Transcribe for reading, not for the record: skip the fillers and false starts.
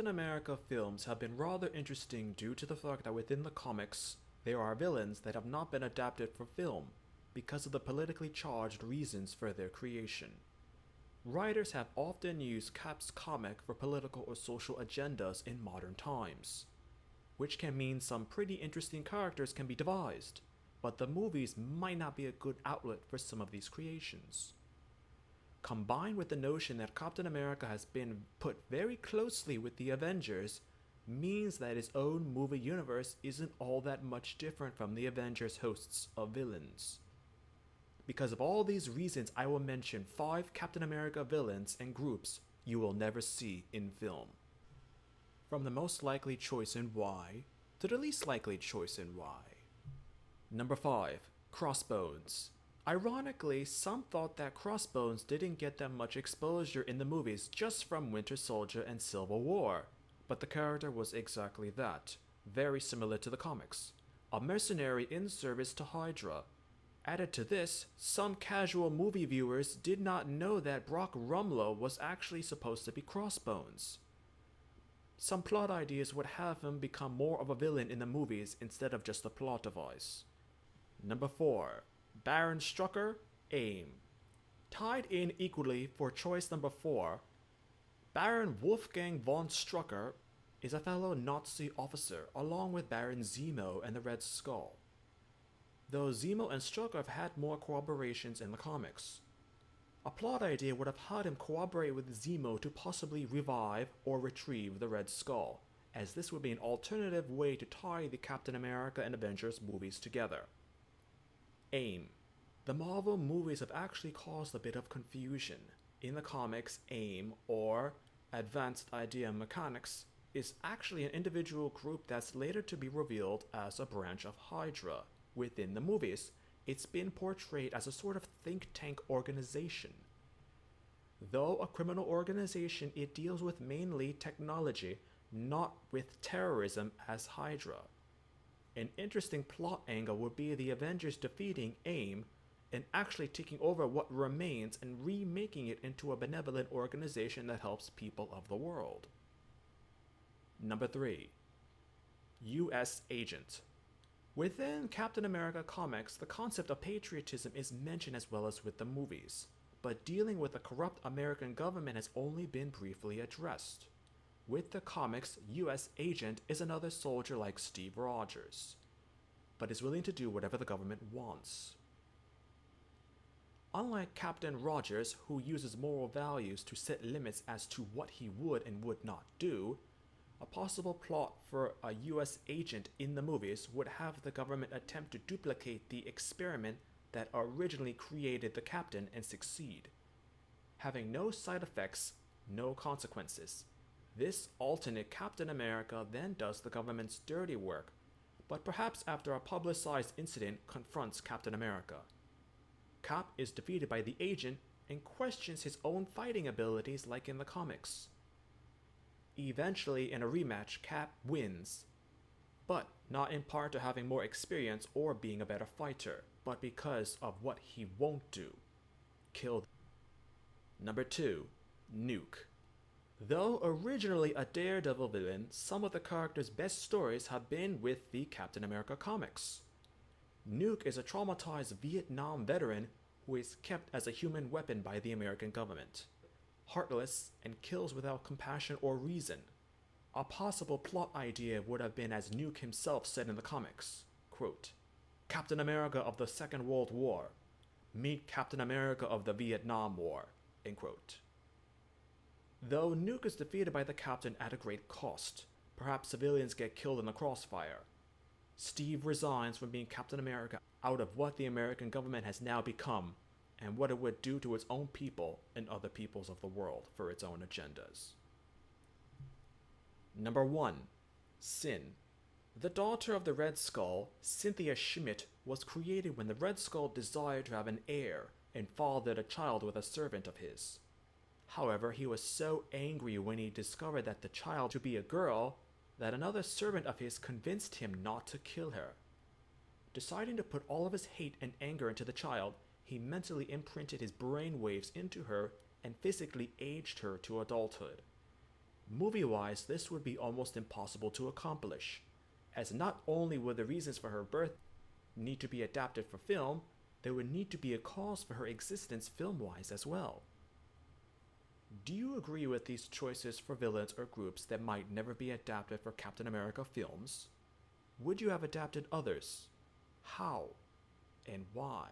Captain America films have been rather interesting due to the fact that within the comics, there are villains that have not been adapted for film because of the politically charged reasons for their creation. Writers have often used Cap's comic for political or social agendas in modern times, which can mean some pretty interesting characters can be devised, but the movies might not be a good outlet for some of these creations. Combined with the notion that Captain America has been put very closely with the Avengers, means that his own movie universe isn't all that much different from the Avengers' hosts of villains. Because of all these reasons, I will mention 5 Captain America villains and groups you will never see in film. From the most likely choice in why to the least likely choice in why. Number 5. Crossbones. Ironically, some thought that Crossbones didn't get that much exposure in the movies just from Winter Soldier and Civil War, but the character was exactly that, very similar to the comics. A mercenary in service to Hydra. Added to this, some casual movie viewers did not know that Brock Rumlow was actually supposed to be Crossbones. Some plot ideas would have him become more of a villain in the movies instead of just a plot device. Number 4. Baron Strucker, AIM. Tied in equally for choice number 4, Baron Wolfgang von Strucker is a fellow Nazi officer along with Baron Zemo and the Red Skull. Though Zemo and Strucker have had more collaborations in the comics. A plot idea would have had him cooperate with Zemo to possibly revive or retrieve the Red Skull, as this would be an alternative way to tie the Captain America and Avengers movies together. AIM. The Marvel movies have actually caused a bit of confusion. In the comics, AIM, or Advanced Idea Mechanics, is actually an individual group that's later to be revealed as a branch of Hydra. Within the movies, it's been portrayed as a sort of think tank organization. Though a criminal organization, it deals with mainly technology, not with terrorism as Hydra. An interesting plot angle would be the Avengers defeating AIM and actually taking over what remains and remaking it into a benevolent organization that helps people of the world. Number 3. U.S. Agent. Within Captain America comics, the concept of patriotism is mentioned as well as with the movies, but dealing with the corrupt American government has only been briefly addressed. With the comics, U.S. Agent is another soldier like Steve Rogers, but is willing to do whatever the government wants. Unlike Captain Rogers, who uses moral values to set limits as to what he would and would not do, a possible plot for a U.S. agent in the movies would have the government attempt to duplicate the experiment that originally created the Captain and succeed. Having no side effects, no consequences. This alternate Captain America then does the government's dirty work, but perhaps after a publicized incident confronts Captain America. Cap is defeated by the agent and questions his own fighting abilities like in the comics. Eventually, in a rematch, Cap wins, but not in part to having more experience or being a better fighter, but because of what he won't do. Kill. Number 2. Nuke. Though originally a daredevil villain, some of the character's best stories have been with the Captain America comics. Nuke is a traumatized Vietnam veteran who is kept as a human weapon by the American government. Heartless and kills without compassion or reason. A possible plot idea would have been as Nuke himself said in the comics, quote, Captain America of the Second World War. Meet Captain America of the Vietnam War, end quote. Though Nuke is defeated by the Captain at a great cost, perhaps civilians get killed in the crossfire. Steve resigns from being Captain America out of what the American government has now become and what it would do to its own people and other peoples of the world for its own agendas. Number 1. Sin. The daughter of the Red Skull, Cynthia Schmidt, was created when the Red Skull desired to have an heir and fathered a child with a servant of his. However, he was so angry when he discovered that the child to be a girl that another servant of his convinced him not to kill her. Deciding to put all of his hate and anger into the child, he mentally imprinted his brain waves into her and physically aged her to adulthood. Movie-wise, this would be almost impossible to accomplish, as not only would the reasons for her birth need to be adapted for film, there would need to be a cause for her existence film-wise as well. Do you agree with these choices for villains or groups that might never be adapted for Captain America films? Would you have adapted others? How? And why?